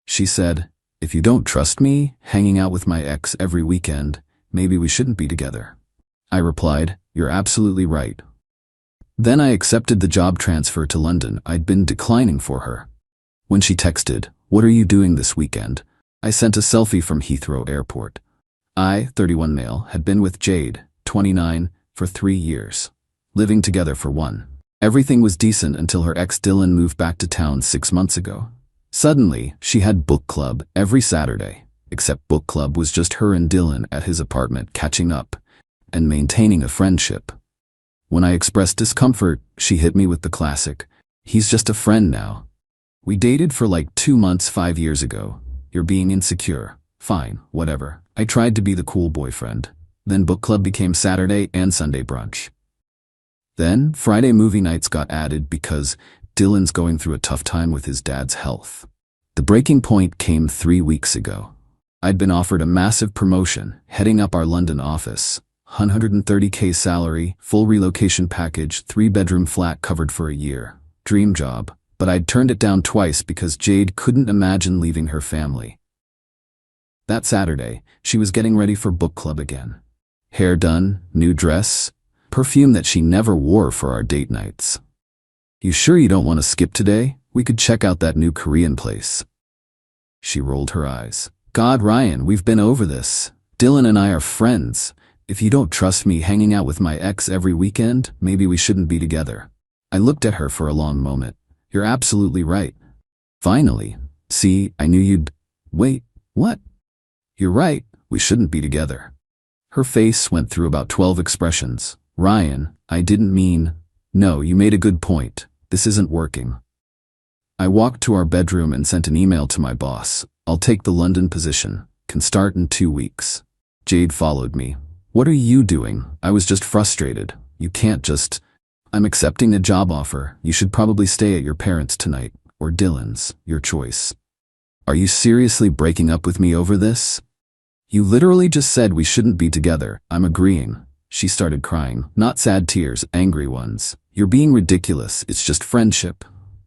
She said, "If you don't trust me, hanging out with my ex every weekend, maybe we shouldn't be together." I replied, "You're absolutely right." Then I accepted the job transfer to London I'd been declining for her. When she texted, "What are you doing this weekend?" I sent a selfie from Heathrow Airport. I, 31 male, had been with Jade, 29, for 3 years, living together for 1. Everything was decent until her ex Dylan moved back to town 6 months ago. Suddenly, she had book club every Saturday, except book club was just her and Dylan at his apartment catching up and maintaining a friendship. When I expressed discomfort, she hit me with the classic, "He's just a friend now. We dated for like 2 months 5 years ago. You're being insecure. Fine, whatever." I tried to be the cool boyfriend. Then book club became Saturday and Sunday brunch. Then Friday movie nights got added because Dylan's going through a tough time with his dad's health. The breaking point came 3 weeks ago. I'd been offered a massive promotion, heading up our London office. 130K salary, full relocation package, 3-bedroom flat covered for a year. Dream job. But I'd turned it down twice because Jade couldn't imagine leaving her family. That Saturday, she was getting ready for book club again. Hair done, new dress, perfume that she never wore for our date nights. "You sure you don't want to skip today? We could check out that new Korean place." She rolled her eyes. "God, Ryan, we've been over this. Dylan and I are friends. If you don't trust me hanging out with my ex every weekend, maybe we shouldn't be together." I looked at her for a long moment. "You're absolutely right." "Finally. See, I knew you'd—" "Wait, what?" "You're right, we shouldn't be together." Her face went through about 12 expressions. "Ryan, I didn't mean—" "No, you made a good point. This isn't working." I walked to our bedroom and sent an email to my boss. "I'll take the London position. Can start in 2 weeks. Jade followed me. "What are you doing?" I was just frustrated. "You can't just—" "I'm accepting a job offer. You should probably stay at your parents' tonight, or Dylan's, your choice." "Are you seriously breaking up with me over this?" "You literally just said we shouldn't be together." "I'm agreeing." She started crying, not sad tears, angry ones. "You're being ridiculous. It's just friendship."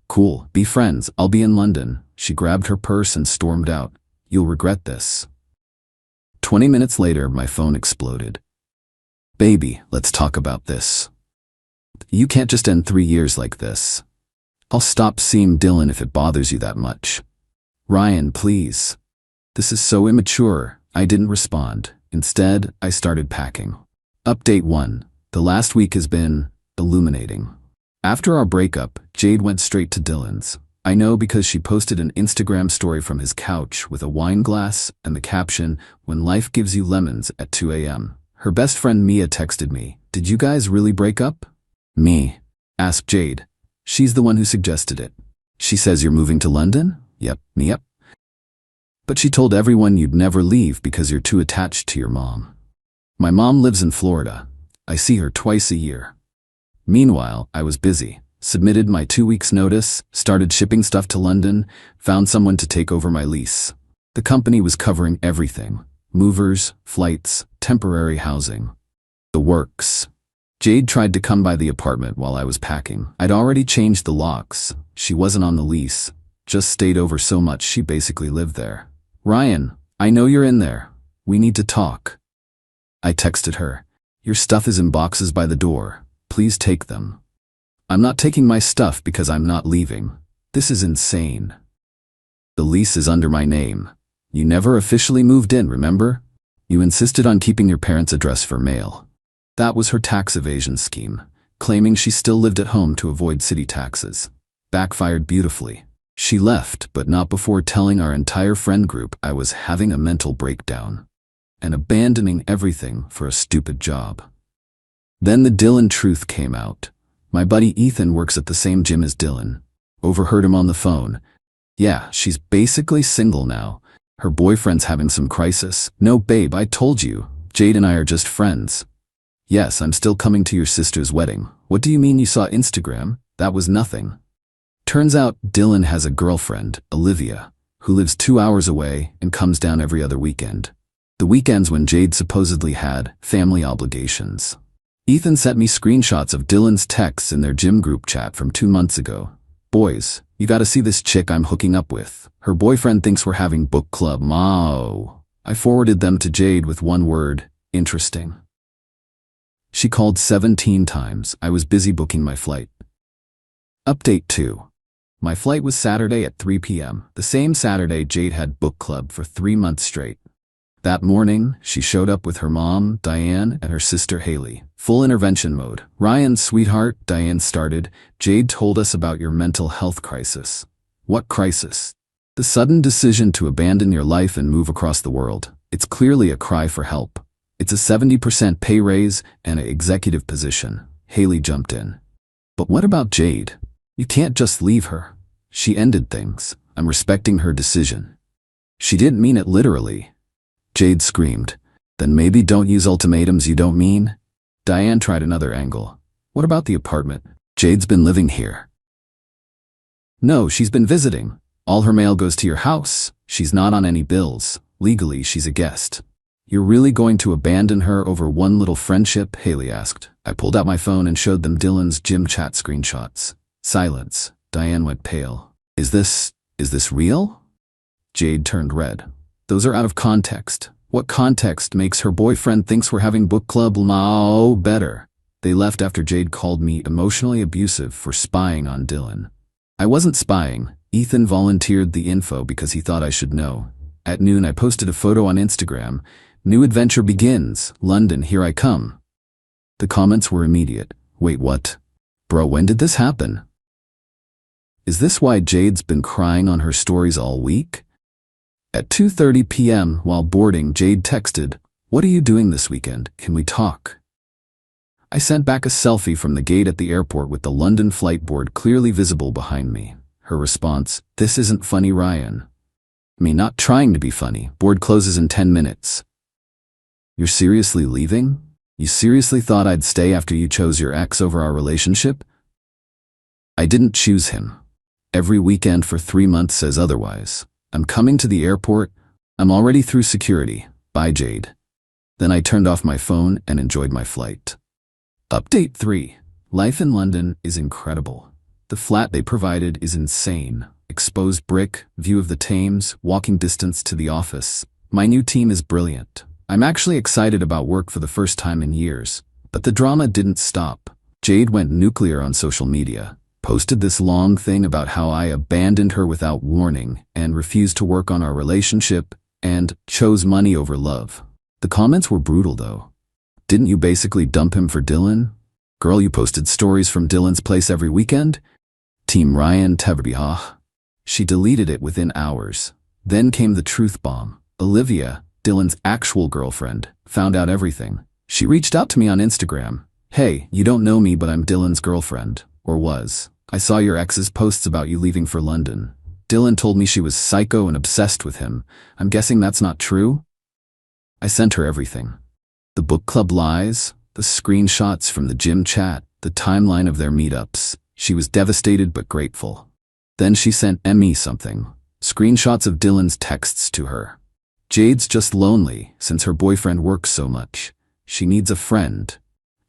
"Cool, be friends. I'll be in London." She grabbed her purse and stormed out. "You'll regret this." 20 minutes later, my phone exploded. "Baby, let's talk about this. You can't just end 3 years like this. I'll stop seeing Dylan if it bothers you that much." "Ryan, please." "This is so immature." I didn't respond. Instead, I started packing. Update 1. The last week has been illuminating. After our breakup, Jade went straight to Dylan's. I know because she posted an Instagram story from his couch with a wine glass and the caption, "When life gives you lemons at 2 a.m. Her best friend Mia texted me, "Did you guys really break up?" "Me?" asked Jade. She's the one who suggested it. "She says you're moving to London?" "Yep, yep. But she told everyone you'd never leave because you're too attached to your mom." "My mom lives in Florida. I see her twice a year." Meanwhile, I was busy. Submitted my 2 weeks notice, started shipping stuff to London, found someone to take over my lease. The company was covering everything. Movers, flights, temporary housing. The works. Jade tried to come by the apartment while I was packing. I'd already changed the locks. She wasn't on the lease. Just stayed over so much she basically lived there. "Ryan, I know you're in there. We need to talk." I texted her. "Your stuff is in boxes by the door. Please take them." "I'm not taking my stuff because I'm not leaving. This is insane. The lease is under my name. You never officially moved in, remember? You insisted on keeping your parents' address for mail." That was her tax evasion scheme, claiming she still lived at home to avoid city taxes. Backfired beautifully. She left, but not before telling our entire friend group I was having a mental breakdown and abandoning everything for a stupid job. Then the Dylan truth came out. My buddy Ethan works at the same gym as Dylan. Overheard him on the phone. "Yeah, she's basically single now. Her boyfriend's having some crisis." "No, babe, I told you. Jade and I are just friends." "Yes, I'm still coming to your sister's wedding." "What do you mean you saw Instagram? That was nothing." Turns out Dylan has a girlfriend, Olivia, who lives 2 hours away and comes down every other weekend. The weekends when Jade supposedly had family obligations. Ethan sent me screenshots of Dylan's texts in their gym group chat from 2 months ago. "Boys, You gotta see this chick I'm hooking up with. Her boyfriend thinks we're having book club. Mao. I forwarded them to Jade with one word, interesting. She called 17 times. I was busy booking my flight. Update 2. My flight was Saturday at 3 p.m., the same Saturday Jade had book club for 3 months straight. That morning, she showed up with her mom, Diane, and her sister Haley. Full intervention mode. Ryan, sweetheart, Diane started. Jade told us about your mental health crisis. What crisis? The sudden decision to abandon your life and move across the world. It's clearly a cry for help. It's a 70% pay raise and an executive position. Haley jumped in. But what about Jade? You can't just leave her. She ended things. I'm respecting her decision. She didn't mean it literally. Jade screamed. Then maybe don't use ultimatums you don't mean? Diane tried another angle. What about the apartment? Jade's been living here. No, she's been visiting. All her mail goes to your house. She's not on any bills. Legally, she's a guest. You're really going to abandon her over one little friendship? Haley asked. I pulled out my phone and showed them Dylan's gym chat screenshots. Silence. Diane went pale. Is this real? Jade turned red. Those are out of context. What context makes her boyfriend thinks we're having book club? No, better. They left after Jade called me emotionally abusive for spying on Dylan. I wasn't spying. Ethan volunteered the info because he thought I should know. At noon, I posted a photo on Instagram. New adventure begins. London, here I come. The comments were immediate. Wait, what? Bro, when did this happen? Is this why Jade's been crying on her stories all week? At 2:30 p.m., while boarding, Jade texted, "What are you doing this weekend? Can we talk?" I sent back a selfie from the gate at the airport with the London flight board clearly visible behind me. Her response, "This isn't funny, Ryan." Me not trying to be funny. Board closes in 10 minutes. You're seriously leaving? You seriously thought I'd stay after you chose your ex over our relationship? I didn't choose him. Every weekend for 3 months says otherwise. I'm coming to the airport. I'm already through security. Bye, Jade. Then I turned off my phone and enjoyed my flight. Update 3. Life in London is incredible. The flat they provided is insane. Exposed brick, view of the Thames, walking distance to the office. My new team is brilliant. I'm actually excited about work for the first time in years. But the drama didn't stop. Jade went nuclear on social media. Posted this long thing about how I abandoned her without warning and refused to work on our relationship and chose money over love. The comments were brutal though. Didn't you basically dump him for Dylan? Girl, you posted stories from Dylan's place every weekend? Team Ryan Teverbihah. She deleted it within hours. Then came the truth bomb. Olivia, Dylan's actual girlfriend, found out everything. She reached out to me on Instagram. Hey, you don't know me, but I'm Dylan's girlfriend. Or was. I saw your ex's posts about you leaving for London. Dylan told me she was psycho and obsessed with him. I'm guessing that's not true? I sent her everything. The book club lies, the screenshots from the gym chat, the timeline of their meetups. She was devastated but grateful. Then she sent Emmy something. Screenshots of Dylan's texts to her. Jade's just lonely since her boyfriend works so much. She needs a friend.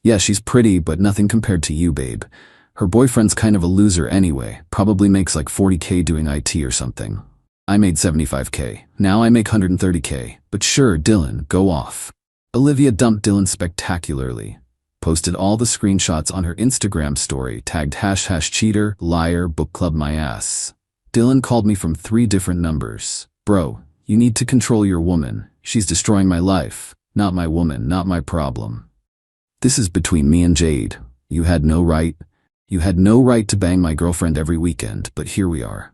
Yeah, she's pretty, but nothing compared to you, babe. Her boyfriend's kind of a loser anyway, probably makes like 40K doing IT or something. I made 75K, now I make 130K, but sure, Dylan, go off. Olivia dumped Dylan spectacularly. Posted all the screenshots on her Instagram story, tagged # cheater, liar, book club my ass. Dylan called me from 3 different numbers. Bro, you need to control your woman. She's destroying my life. Not my woman, not my problem. This is between me and Jade. You had no right. You had no right to bang my girlfriend every weekend, but here we are.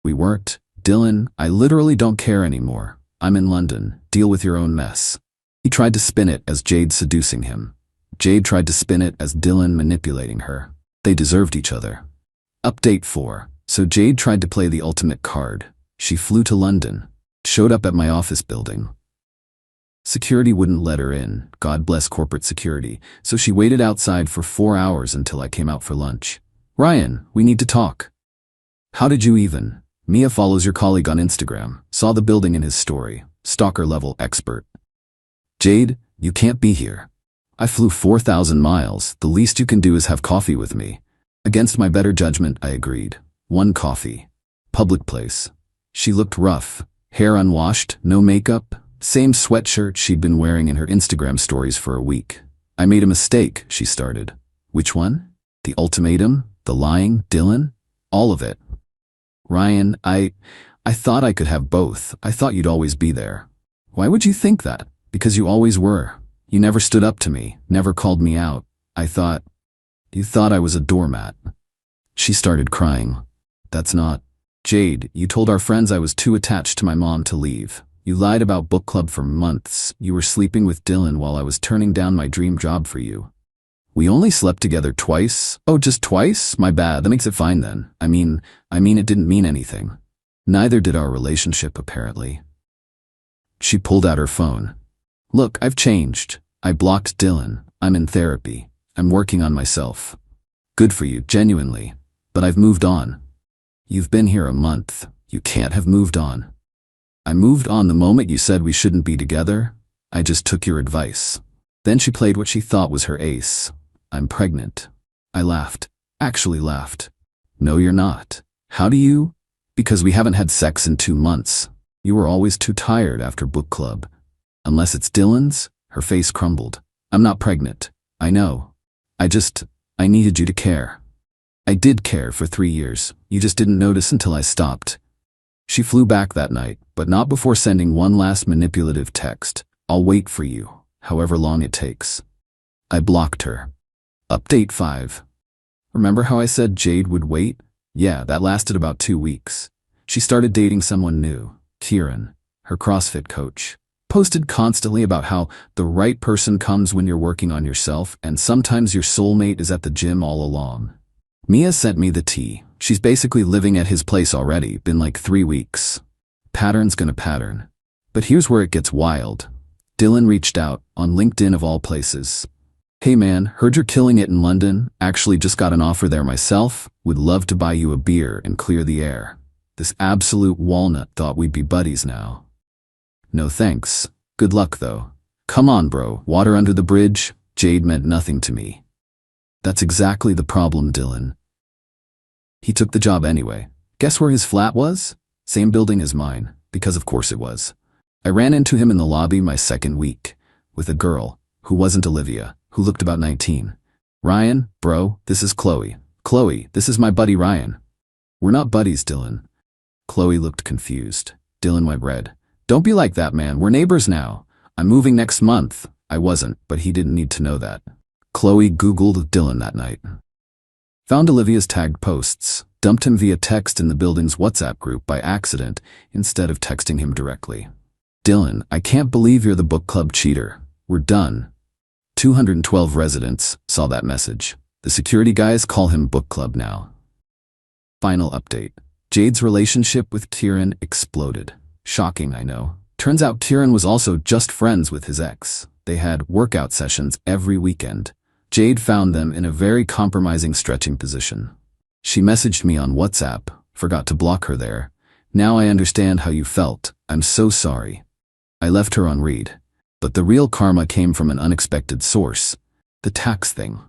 We weren't. Dylan, I literally don't care anymore. I'm in London. Deal with your own mess. He tried to spin it as Jade seducing him. Jade tried to spin it as Dylan manipulating her. They deserved each other. Update 4. So Jade tried to play the ultimate card. She flew to London. Showed up at my office building. Security wouldn't let her in, God bless corporate security, so she waited outside for 4 hours until I came out for lunch. Ryan, we need to talk. How did you even? Mia follows your colleague on Instagram, saw the building in his story, stalker level expert. Jade, you can't be here. I flew 4,000 miles, the least you can do is have coffee with me. Against my better judgment, I agreed. One coffee. Public place. She looked rough. Hair unwashed, no makeup, same sweatshirt she'd been wearing in her Instagram stories for a week. I made a mistake, she started. Which one? The ultimatum? The lying? Dylan? All of it. Ryan, I thought I could have both. I thought you'd always be there. Why would you think that? Because you always were. You never stood up to me, never called me out. You thought I was a doormat. She started crying. That's not. Jade, you told our friends I was too attached to my mom to leave. You lied about book club for months. You were sleeping with Dylan while I was turning down my dream job for you. We only slept together twice. Oh, just twice? My bad. That makes it fine then. I mean, it didn't mean anything. Neither did our relationship, apparently. She pulled out her phone. Look, I've changed. I blocked Dylan. I'm in therapy. I'm working on myself. Good for you, genuinely. But I've moved on. You've been here a month. You can't have moved on. I moved on the moment you said we shouldn't be together. I just took your advice. Then she played what she thought was her ace. I'm pregnant. I laughed. Actually laughed. No, you're not. How do you? Because we haven't had sex in 2 months. You were always too tired after book club. Unless it's Dylan's? Her face crumbled. I'm not pregnant. I know. I needed you to care. I did care for 3 years. You just didn't notice until I stopped. She flew back that night, but not before sending one last manipulative text. I'll wait for you, however long it takes. I blocked her. Update 5. Remember how I said Jade would wait? Yeah, that lasted about 2 weeks. She started dating someone new, Kieran, her CrossFit coach. Posted constantly about how the right person comes when you're working on yourself and sometimes your soulmate is at the gym all along. Mia sent me the tea. She's basically living at his place already, been like 3 weeks. Pattern's gonna pattern. But here's where it gets wild. Dylan reached out, on LinkedIn of all places. Hey man, heard you're killing it in London, actually just got an offer there myself, would love to buy you a beer and clear the air. This absolute walnut thought we'd be buddies now. No thanks. Good luck though. Come on bro, water under the bridge? Jade meant nothing to me. That's exactly the problem, Dylan. He took the job anyway. Guess where his flat was? Same building as mine, because of course it was. I ran into him in the lobby my second week, with a girl, who wasn't Olivia, who looked about 19. Ryan, bro, this is Chloe. Chloe, this is my buddy Ryan. We're not buddies, Dylan. Chloe looked confused. Dylan went red. Don't be like that, man. We're neighbors now. I'm moving next month. I wasn't, but he didn't need to know that. Chloe Googled Dylan that night. Found Olivia's tagged posts, dumped him via text in the building's WhatsApp group by accident instead of texting him directly. Dylan, I can't believe you're the book club cheater. We're done. 212 residents saw that message. The security guys call him book club now. Final update. Jade's relationship with Kieran exploded. Shocking, I know. Turns out Kieran was also just friends with his ex. They had workout sessions every weekend. Jade found them in a very compromising stretching position. She messaged me on WhatsApp, forgot to block her there. Now I understand how you felt. I'm so sorry. I left her on read. But the real karma came from an unexpected source. The tax thing.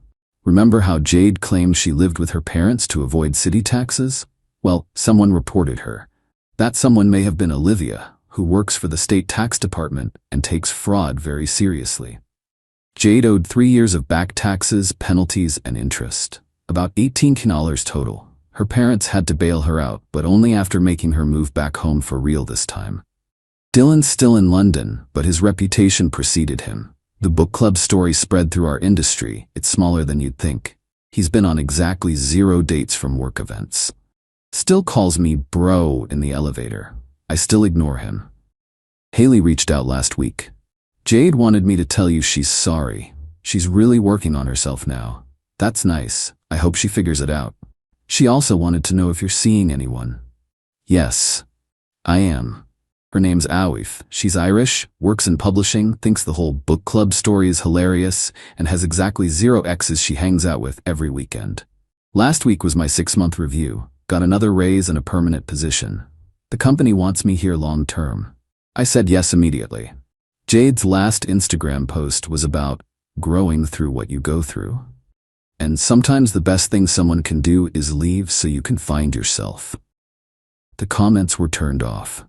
Remember how Jade claimed she lived with her parents to avoid city taxes? Well, someone reported her. That someone may have been Olivia, who works for the state tax department and takes fraud very seriously. Jade owed 3 years of back taxes, penalties, and interest. About $18 total. Her parents had to bail her out, but only after making her move back home for real this time. Dylan's still in London, but his reputation preceded him. The book club story spread through our industry. It's smaller than you'd think. He's been on exactly 0 dates from work events. Still calls me bro in the elevator. I still ignore him. Haley reached out last week. Jade wanted me to tell you she's sorry. She's really working on herself now. That's nice. I hope she figures it out. She also wanted to know if you're seeing anyone. Yes, I am. Her name's Awif. She's Irish, works in publishing, thinks the whole book club story is hilarious, and has exactly 0 exes she hangs out with every weekend. Last week was my 6-month review. Got another raise and a permanent position. The company wants me here long term. I said yes immediately. Jade's last Instagram post was about growing through what you go through. And sometimes the best thing someone can do is leave so you can find yourself. The comments were turned off.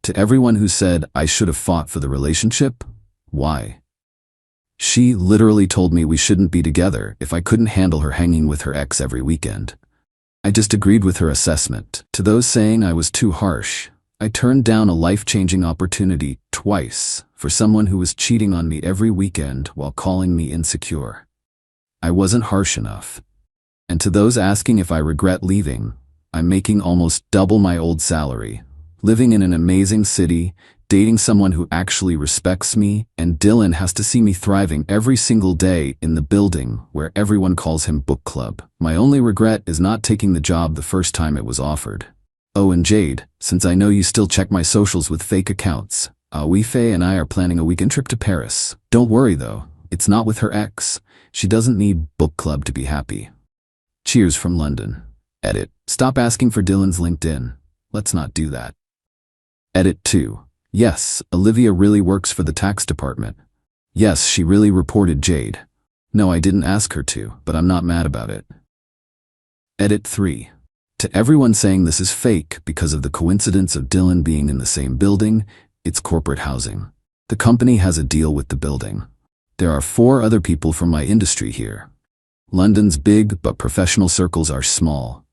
To everyone who said I should have fought for the relationship, why? She literally told me we shouldn't be together if I couldn't handle her hanging with her ex every weekend. I just agreed with her assessment. To those saying I was too harsh, I turned down a life-changing opportunity twice for someone who was cheating on me every weekend while calling me insecure. I wasn't harsh enough. And to those asking if I regret leaving, I'm making almost double my old salary, living in an amazing city, dating someone who actually respects me, and Dylan has to see me thriving every single day in the building where everyone calls him book club. My only regret is not taking the job the first time it was offered. Oh, and Jade, since I know you still check my socials with fake accounts, Awife and I are planning a weekend trip to Paris. Don't worry though, it's not with her ex. She doesn't need book club to be happy. Cheers from London. Edit. Stop asking for Dylan's LinkedIn. Let's not do that. Edit 2. Yes, Olivia really works for the tax department. Yes, she really reported Jade. No, I didn't ask her to, but I'm not mad about it. Edit 3. To everyone saying this is fake because of the coincidence of Dylan being in the same building, it's corporate housing. The company has a deal with the building. There are 4 other people from my industry here. London's big, but professional circles are small.